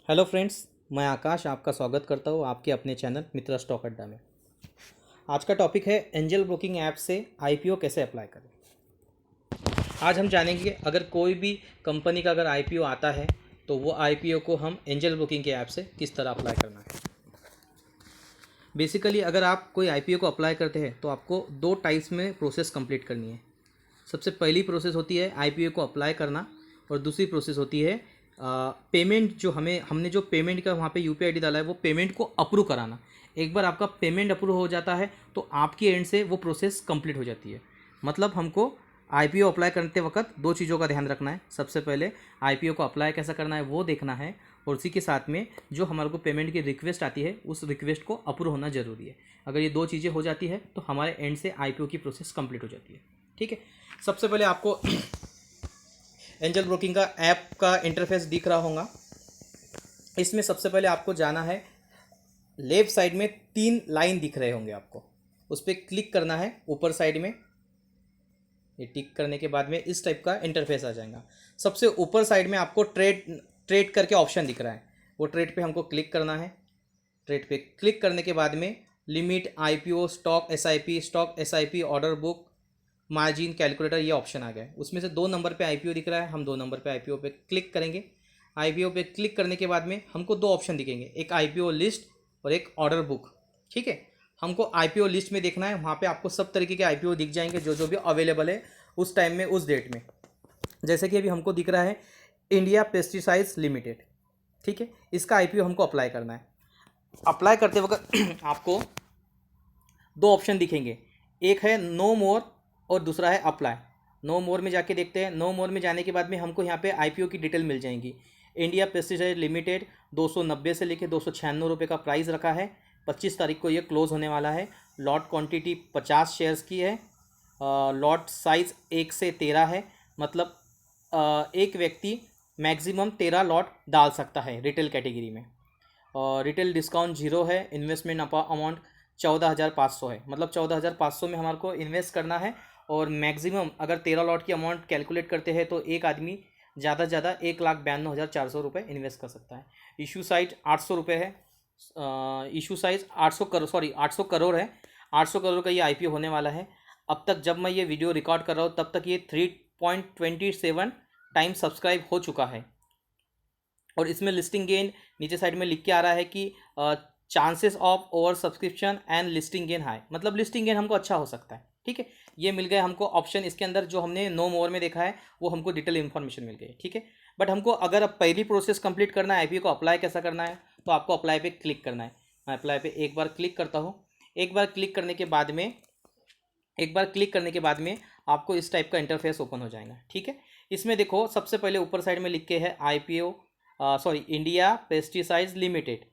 Hello friends, मैं आकाश आपका स्वागत करता हूँ आपके अपने चैनल मित्रा स्टॉक अड्डा में। आज का टॉपिक है एंजल ब्रोकिंग ऐप से आईपीओ कैसे अप्लाई करें। आज हम जानेंगे अगर कोई भी कंपनी का अगर आईपीओ आता है तो वो आईपीओ को हम एंजल ब्रोकिंग के ऐप से किस तरह अप्लाई करना है। बेसिकली अगर आप कोई आईपीओ को अप्लाई करते हैं तो आपको दो टाइप्स में प्रोसेस कंप्लीट करनी है। सबसे पहली प्रोसेस होती है आईपीओ को अप्लाई करना और दूसरी प्रोसेस होती है पेमेंट। जो हमने जो पेमेंट का वहाँ पे यूपीआई आईडी डाला है वो पेमेंट को अप्रूव कराना। एक बार आपका पेमेंट अप्रूव हो जाता है तो आपकी एंड से वो प्रोसेस कंप्लीट हो जाती है। मतलब हमको आईपीओ अप्लाई करते वक्त दो चीज़ों का ध्यान रखना है। सबसे पहले आईपीओ को अप्लाई कैसा करना है वो देखना है और उसी के साथ में जो हमारे को पेमेंट की रिक्वेस्ट आती है उस रिक्वेस्ट को अप्रूव होना ज़रूरी है। अगर ये दो चीज़ें हो जाती है तो हमारे एंड से आईपीओ की प्रोसेस कंप्लीट हो जाती है। ठीक है, सबसे पहले आपको एंजल ब्रोकिंग का ऐप का इंटरफेस दिख रहा होगा। इसमें सबसे पहले आपको जाना है, लेफ्ट साइड में 3 लाइन दिख रहे होंगे आपको, उस पर क्लिक करना है ऊपर साइड में। ये टिक करने के बाद में इस टाइप का इंटरफेस आ जाएगा। सबसे ऊपर साइड में आपको ट्रेड करके ऑप्शन दिख रहा है, वो ट्रेड पे हमको क्लिक करना है। ट्रेड पे क्लिक करने के बाद में limit, IPO, stock SIP, order book, margin calculator, ये ऑप्शन आ गया। उसमें से 2 नंबर पे आईपीओ दिख रहा है, हम 2 नंबर पे आईपीओ पे क्लिक करेंगे। आईपीओ पे क्लिक करने के बाद में हमको 2 ऑप्शन दिखेंगे, एक आईपीओ लिस्ट और एक ऑर्डर बुक। ठीक है, हमको आईपीओ लिस्ट में देखना है, वहाँ पे आपको सब तरीके के आईपीओ दिख जाएंगे जो जो भी अवेलेबल है उस टाइम में, उस डेट में। जैसे कि अभी हमको दिख रहा है इंडिया पेस्टिसाइड्स लिमिटेड। ठीक है, इसका आईपीओ हमको अप्लाई करना है। अप्लाई करते वक्त आपको 2 ऑप्शन दिखेंगे, एक है नो मोर और दूसरा है अप्लाई। नो मोर में जाके देखते हैं। नो मोर में जाने के बाद में हमको यहाँ पे आईपीओ की डिटेल मिल जाएंगी। इंडिया पेस्टिसाइड लिमिटेड 290 से लेकर 296 रुपये का प्राइस रखा है। 25 तारीख को ये क्लोज़ होने वाला है। लॉट क्वांटिटी 50 शेयर्स की है। लॉट साइज़ 1 से 13 है। मतलब एक व्यक्ति मैक्सिमम 13 लॉट डाल सकता है रिटेल कैटेगरी में। और रिटेल डिस्काउंट 0 है। इन्वेस्टमेंट अमाउंट 14,500 है। मतलब 14,500 में हमारे को इन्वेस्ट करना है। और मैक्सिमम अगर 13 लॉट की अमाउंट कैलकुलेट करते हैं तो एक आदमी ज़्यादा से ज़्यादा 1,92,400 रुपये इन्वेस्ट कर सकता है। इशू साइज 800 रुपये है। इशू साइज 800 करोड़ है। 800 करोड़ का ये आईपीओ होने वाला है। अब तक जब मैं ये वीडियो रिकॉर्ड कर रहा हूँ तब तक ये 3.27 टाइम सब्सक्राइब हो चुका है। और इसमें लिस्टिंग गेन नीचे साइड में लिख के आ रहा है कि chances of over subscription and listing gain high. मतलब लिस्टिंग गेन हमको अच्छा हो सकता है। ठीक है, ये मिल गए हमको ऑप्शन। इसके अंदर जो हमने नो मोर में देखा है वो हमको डिटेल इन्फॉर्मेशन मिल गई। ठीक है, बट हमको अगर अब पहली प्रोसेस कंप्लीट करना है, आईपीओ को अप्लाई कैसा करना है, तो आपको अप्लाई पे क्लिक करना है। मैं अप्लाई पे एक बार क्लिक करता हूँ। एक बार क्लिक करने के बाद में आपको इस टाइप का इंटरफेस ओपन हो जाएगा। ठीक है, इसमें देखो सबसे पहले ऊपर साइड में लिख के है आईपीओ इंडिया पेस्टिसाइड्स लिमिटेड।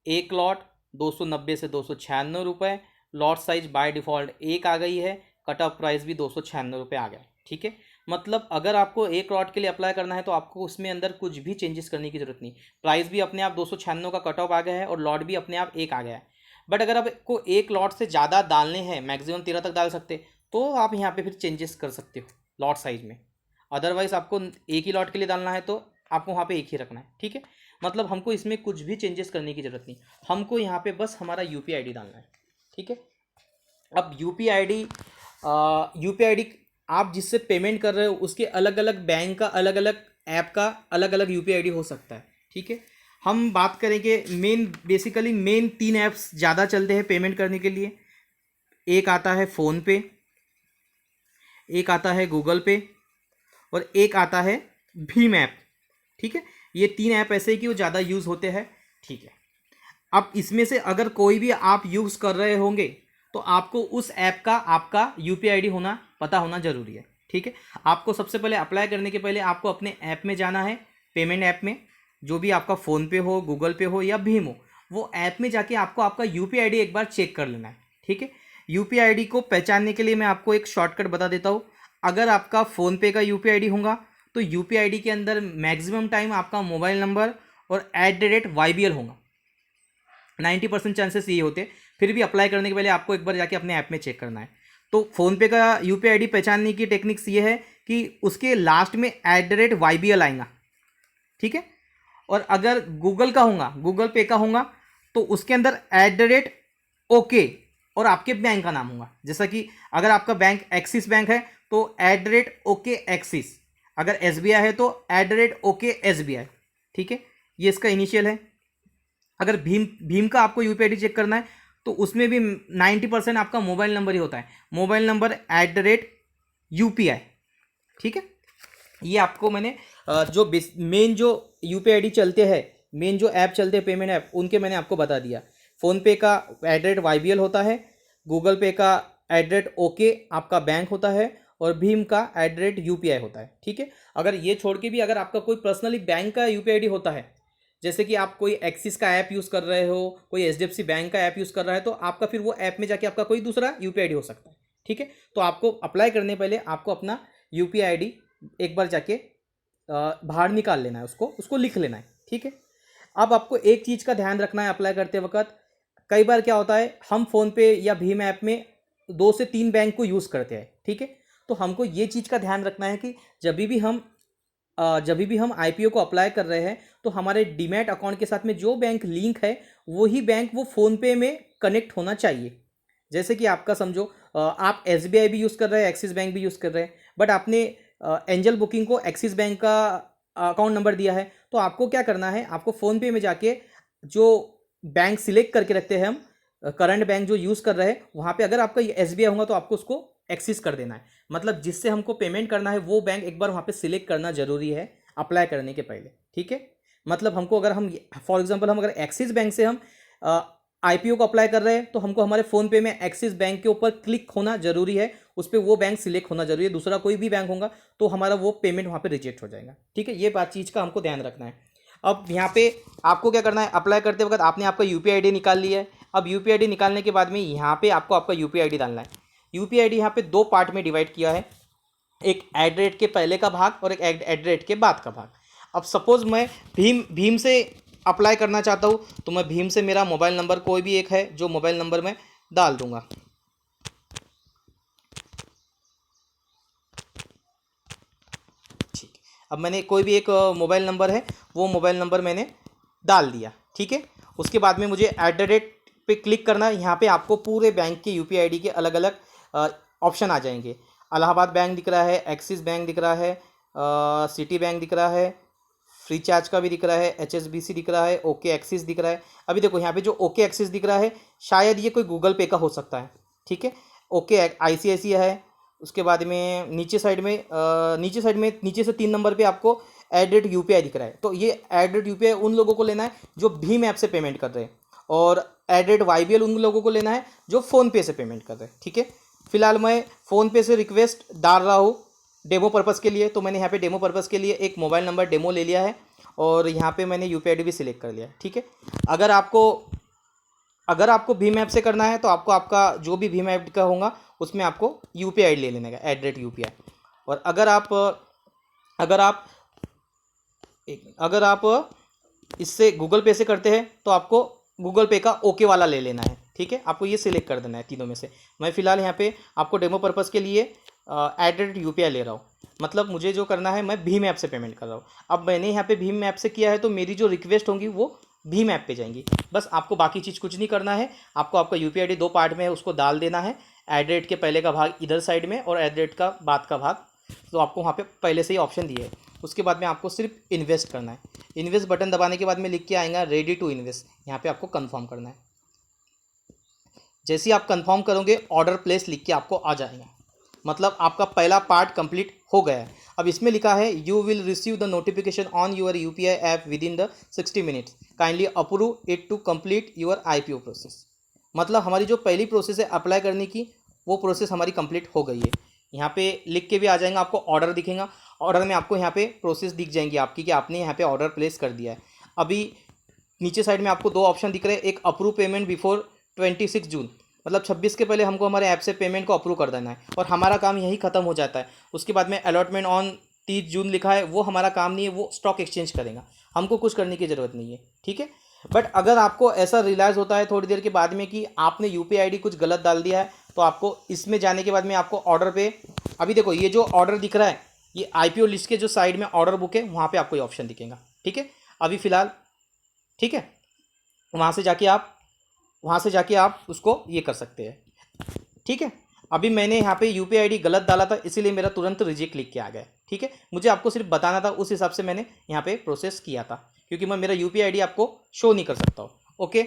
एक लॉट 290 से 296 रुपये। लॉट साइज बाय डिफ़ॉल्ट 1 आ गई है। कट ऑफ प्राइस भी 296 रुपये आ गया। ठीक है, मतलब अगर आपको एक लॉट के लिए अप्लाई करना है तो आपको उसमें अंदर कुछ भी चेंजेस करने की ज़रूरत नहीं। प्राइस भी अपने आप 296 का कट ऑफ आ गया है और लॉट भी अपने आप 1 आ गया है। बट अगर आपको एक लॉट से ज़्यादा डालने हैं, मैक्सिमम 13 तक डाल सकते, तो आप यहाँ पे फिर चेंजेस कर सकते हो लॉट साइज में। अदरवाइज़ आपको एक ही लॉट के लिए डालना है तो आपको वहाँ पे एक ही रखना है। ठीक है, मतलब हमको इसमें कुछ भी चेंजेस करने की ज़रूरत नहीं। हमको यहाँ पे बस हमारा यूपीआई आईडी डालना है। ठीक है, अब यूपीआई आईडी आप जिससे पेमेंट कर रहे हो उसके अलग अलग बैंक का, अलग अलग ऐप का अलग अलग यूपीआई आईडी हो सकता है। ठीक है, हम बात करेंगे बेसिकली मेन 3 ऐप्स ज़्यादा चलते हैं पेमेंट करने के लिए। एक आता है फ़ोनपे, एक आता है गूगल पे और एक आता है भीम ऐप। ठीक है, ये 3 ऐप ऐसे ही कि वो ज़्यादा यूज़ होते हैं। ठीक है, अब इसमें से अगर कोई भी आप यूज़ कर रहे होंगे तो आपको उस ऐप का आपका यूपीआई आईडी पता होना ज़रूरी है। ठीक है, आपको सबसे पहले अप्लाई करने के पहले आपको अपने ऐप में जाना है, पेमेंट ऐप में, जो भी आपका फ़ोनपे हो, गूगल पे हो या भीम हो, वो ऐप में जाके आपको आपका यूपीआई आईडी एक बार चेक कर लेना है। ठीक है, यूपीआई आईडी को पहचानने के लिए मैं आपको एक शॉर्टकट बता देता हूँ। अगर आपका फ़ोनपे का यूपीआई आईडी होगा तो यूपीआई आईडी के अंदर मैक्सिमम टाइम आपका मोबाइल नंबर और @YBL होगा। 90% चांसेस ये होते। फिर भी अप्लाई करने के पहले आपको एक बार जाके अपने ऐप में चेक करना है। तो फ़ोनपे का यूपीआई आईडी पहचानने की टेक्निक्स ये है कि उसके लास्ट में @YBL आएगा। ठीक है, और अगर गूगल का होगा, गूगल पे का होगा, तो उसके अंदर @OK और आपके बैंक का नाम होगा। जैसा कि अगर आपका बैंक एक्सिस बैंक है तो @OK एक्सिस, अगर SBI है तो @OK SBI। ठीक है, ये इसका इनिशियल है। अगर भीम का आपको यूपीआई आईडी चेक करना है तो उसमें भी 90% आपका मोबाइल नंबर ही होता है, मोबाइल नंबर @UPI। ठीक है, ये आपको मैंने जो मेन जो यूपीआई आईडी चलते हैं, मेन जो ऐप चलते हैं पेमेंट ऐप, उनके मैंने आपको बता दिया। फ़ोनपे का @YBL होता है, गूगल पे का @OK आपका बैंक होता है, और भीम का @UPI होता है। ठीक है, अगर ये छोड़ के भी अगर आपका कोई पर्सनली बैंक का यूपीआई आईडी होता है, जैसे कि आप कोई एक्सिस का ऐप यूज़ कर रहे हो, कोई HDFC बैंक का ऐप यूज़ कर रहा है, तो आपका फिर वो ऐप में जाके आपका कोई दूसरा यूपीआई आईडी हो सकता है। ठीक है, तो आपको अप्लाई करने पहले आपको अपना यूपीआई आईडी एक बार जाके बाहर निकाल लेना है, उसको लिख लेना है। ठीक है, अब आपको एक चीज़ का ध्यान रखना है अप्लाई करते वक्त। कई बार क्या होता है, हम फ़ोनपे या भीम ऐप में 2 से 3 बैंक को यूज़ करते हैं। ठीक है, तो हमको ये चीज़ का ध्यान रखना है कि जब भी हम आईपीओ को अप्लाई कर रहे हैं तो हमारे डीमैट अकाउंट के साथ में जो बैंक लिंक है वही बैंक वो फ़ोनपे में कनेक्ट होना चाहिए। जैसे कि आपका समझो आप SBI भी यूज़ कर रहे हैं, एक्सिस बैंक भी यूज़ कर रहे हैं, बट आपने एंजल बुकिंग को एक्सिस बैंक का अकाउंट नंबर दिया है, तो आपको क्या करना है, आपको फ़ोनपे में जाके जो बैंक सिलेक्ट करके रखते हैं हम, करंट बैंक जो यूज़ कर रहे हैं, वहाँ पे अगर आपका SBI होगा तो आपको उसको एक्सिस कर देना है। मतलब जिससे हमको पेमेंट करना है वो बैंक एक बार वहाँ पे सिलेक्ट करना ज़रूरी है अप्लाई करने के पहले। ठीक है, मतलब हमको अगर हम फॉर एग्जांपल हम अगर एक्सिस बैंक से हम आईपीओ को अप्लाई कर रहे हैं तो हमको हमारे फ़ोनपे में एक्सिस बैंक के ऊपर क्लिक होना ज़रूरी है, उस पर वो बैंक सिलेक्ट होना ज़रूरी है। दूसरा कोई भी बैंक होगा तो हमारा वो पेमेंट वहाँ पे रिजेक्ट हो जाएगा। ठीक है, ये बात चीज़ का हमको ध्यान रखना है। अब यहाँ पे आपको क्या करना है, अप्लाई करते वक्त आपने आपका यूपीआई आईडी निकाल लिया है। अब यूपीआई आईडी निकालने के बाद में यहाँ पे आपको आपका यूपीआई आईडी डालना है। यूपीआई आईडी यहाँ पे 2 पार्ट में डिवाइड किया है, एक @ के पहले का भाग और एक @ के बाद का भाग। अब सपोज़ मैं भीम से अप्लाई करना चाहता हूँ तो मैं भीम से मेरा मोबाइल नंबर कोई भी एक है जो मोबाइल नंबर मैं डाल दूंगा। ठीक, अब मैंने कोई भी एक मोबाइल नंबर है वो मोबाइल नंबर मैंने डाल दिया। ठीक है, उसके बाद में मुझे @ पे क्लिक करना है। यहाँ पे आपको पूरे बैंक के यूपीआई आईडी के अलग अलग ऑप्शन आ जाएंगे। इलाहाबाद बैंक दिख रहा है, एक्सिस बैंक दिख रहा है, सिटी बैंक दिख रहा है, फ्री चार्ज का भी दिख रहा है, HSBC दिख रहा है, ओके एक्सिस दिख रहा है। अभी देखो यहाँ पे जो ओके एक्सिस दिख रहा है शायद ये कोई गूगल पे का हो सकता है। ठीक है, ओके ICICI है। उसके बाद में नीचे साइड में नीचे से 3 नंबर पे आपको @UPI दिख रहा है। तो ये @UPI उन लोगों को लेना है जो भीम ऐप से पेमेंट कर रहे हैं, और @YBL उन लोगों को लेना है जो फ़ोनपे से पेमेंट कर रहे हैं। ठीक है, फिलहाल मैं फ़ोनपे से रिक्वेस्ट डाल रहा हूँ डेमो पर्पज़ के लिए, तो मैंने यहाँ पे डेमो पर्पज़ के लिए एक मोबाइल नंबर डेमो ले लिया है और यहाँ पे मैंने यूपीआई आईडी भी सिलेक्ट कर लिया है। ठीक है, अगर आपको भीम ऐप से करना है तो आपको आपका जो भी भीम ऐप का होगा उसमें आपको यूपीआई आईडी ले लेना है @UPI। और अगर आप इससे गूगल पे से करते हैं तो आपको गूगल पे का ओके वाला ले लेना है। ठीक है, आपको ये सिलेक्ट कर देना है तीनों में से। मैं फ़िलहाल यहाँ पे आपको डेमो पर्पज़ के लिए @UPI ले रहा हूँ। मतलब मुझे जो करना है मैं भीम ऐप से पेमेंट कर रहा हूँ। अब मैंने यहाँ पे भीम ऐप से किया है तो मेरी जो रिक्वेस्ट होंगी वो भीम ऐप पे जाएंगी। बस आपको बाकी चीज़ कुछ नहीं करना है, आपको आपका यूपीआई आईडी 2 पार्ट में है उसको डाल देना है, @ के पहले का भाग इधर साइड में और @ का बाद का भाग, तो आपको वहाँ पे पहले से ही ऑप्शन दिए है। उसके बाद में आपको सिर्फ इन्वेस्ट करना है। इन्वेस्ट बटन दबाने के बाद में लिख के आएगा रेडी टू इन्वेस्ट, यहाँ पे आपको कंफर्म करना है। जैसे ही आप कंफर्म करोगे ऑर्डर प्लेस लिख के आपको आ जाएगा, मतलब आपका पहला पार्ट कंप्लीट हो गया है। अब इसमें लिखा है you will receive the notification on your UPI app within the 60 minutes, kindly approve it to complete your IPO process. मतलब हमारी जो पहली प्रोसेस है अप्लाई करने की वो प्रोसेस हमारी कंप्लीट हो गई है। यहाँ पे लिख के भी आ जाएगा, आपको ऑर्डर दिखेगा, ऑर्डर में आपको यहाँ पे प्रोसेस दिख जाएंगी आपकी कि आपने यहाँ पे ऑर्डर प्लेस कर दिया है। अभी नीचे साइड में आपको 2 ऑप्शन दिख रहे हैं, एक अप्रूव पेमेंट बिफोर 26 जून, मतलब 26 के पहले हमको हमारे ऐप से पेमेंट को अप्रूव कर देना है और हमारा काम यही ख़त्म हो जाता है। उसके बाद में अलॉटमेंट ऑन 30 जून लिखा है, वो हमारा काम नहीं है, वो स्टॉक एक्सचेंज करेगा, हमको कुछ करने की ज़रूरत नहीं है। ठीक है, बट अगर आपको ऐसा रियलाइज़ होता है थोड़ी देर के बाद में कि आपने यूपीआई आईडी कुछ गलत डाल दिया है, तो आपको इसमें जाने के बाद में आपको ऑर्डर पे, अभी देखो ये जो ऑर्डर दिख रहा है ये आईपीओ लिस्ट के जो साइड में ऑर्डर बुक है वहाँ पे आपको ये ऑप्शन दिखेगा। ठीक है, अभी फ़िलहाल, ठीक है। वहाँ से जाके आप उसको ये कर सकते हैं, ठीक है। अभी मैंने यहाँ पे यूपीआई आईडी गलत डाला था, इसीलिए मेरा तुरंत रिजेक्ट लिख के आ गया, ठीक है। मुझे आपको सिर्फ बताना था, उस हिसाब से मैंने यहाँ पे प्रोसेस किया था, क्योंकि मैं मेरा यूपीआई आईडी आपको शो नहीं कर सकता हूँ। ओके,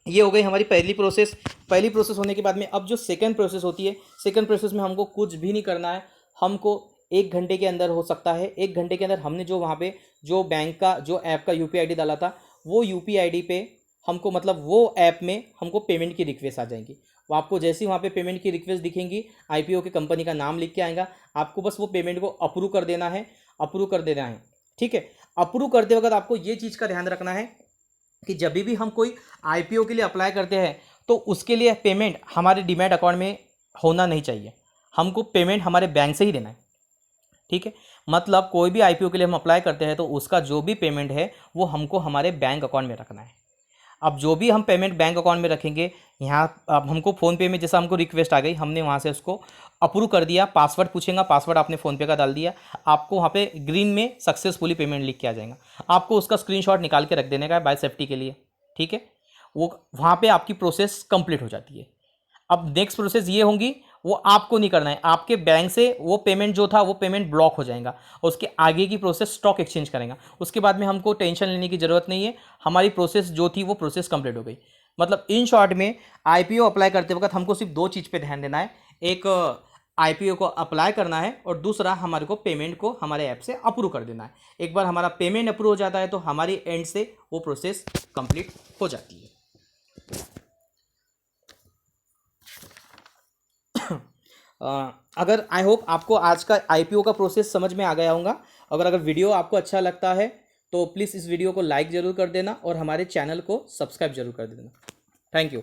ये हो गई हमारी पहली प्रोसेस। पहली प्रोसेस होने के बाद में अब जो सेकंड प्रोसेस होती है, सेकंड प्रोसेस में हमको कुछ भी नहीं करना है। हमको 1 घंटे के अंदर हो सकता है, 1 घंटे के अंदर हमने जो वहाँ पे जो बैंक का जो ऐप का यूपीआई आईडी डाला था, वो यूपीआई आईडी पे हमको मतलब वो ऐप में हमको पेमेंट की रिक्वेस्ट आ जाएंगी। वो आपको जैसे ही वहाँ पे पेमेंट की रिक्वेस्ट दिखेंगी, आईपीओ की कंपनी का नाम लिख के आएगा, आपको बस वो पेमेंट को अप्रूव कर देना है, ठीक है। अप्रूव करते वक्त आपको ये चीज़ का ध्यान रखना है कि जब भी हम कोई आईपीओ के लिए अप्लाई करते हैं तो उसके लिए पेमेंट हमारे डीमैट अकाउंट में होना नहीं चाहिए, हमको पेमेंट हमारे बैंक से ही देना है, ठीक है। मतलब कोई भी आईपीओ के लिए हम अप्लाई करते हैं तो उसका जो भी पेमेंट है वो हमको हमारे बैंक अकाउंट में रखना है। अब जो भी हम पेमेंट बैंक अकाउंट में रखेंगे, यहाँ अब हमको फ़ोनपे में जैसा हमको रिक्वेस्ट आ गई, हमने वहाँ से उसको अप्रूव कर दिया, पासवर्ड पूछेगा, पासवर्ड आपने फ़ोनपे का डाल दिया, आपको वहाँ पे ग्रीन में सक्सेसफुली पेमेंट लिख के आ जाएगा। आपको उसका स्क्रीनशॉट निकाल के रख देने का है बाय सेफ्टी के लिए, ठीक है। वो वहाँ पे आपकी प्रोसेस कंप्लीट हो जाती है। अब नेक्स्ट प्रोसेस ये होंगी, वो आपको नहीं करना है, आपके बैंक से वो पेमेंट जो था वो पेमेंट ब्लॉक हो जाएगा और उसके आगे की प्रोसेस स्टॉक एक्सचेंज करेगा। उसके बाद में हमको टेंशन लेने की ज़रूरत नहीं है, हमारी प्रोसेस जो थी वो प्रोसेस कंप्लीट हो गई। मतलब इन शॉर्ट में आईपीओ अप्लाई करते वक्त हमको सिर्फ 2 चीज़ पे ध्यान देना है, एक आईपीओ को अप्लाई करना है और दूसरा हमारे को पेमेंट को हमारे ऐप से अप्रूव कर देना है। एक बार हमारा पेमेंट अप्रूव हो जाता है तो हमारी एंड से वो प्रोसेस कंप्लीट हो जाती है। अगर आई होप आपको आज का आईपीओ का प्रोसेस समझ में आ गया होगा। अगर वीडियो आपको अच्छा लगता है तो प्लीज़ इस वीडियो को लाइक ज़रूर कर देना और हमारे चैनल को सब्सक्राइब जरूर कर देना। Thank you.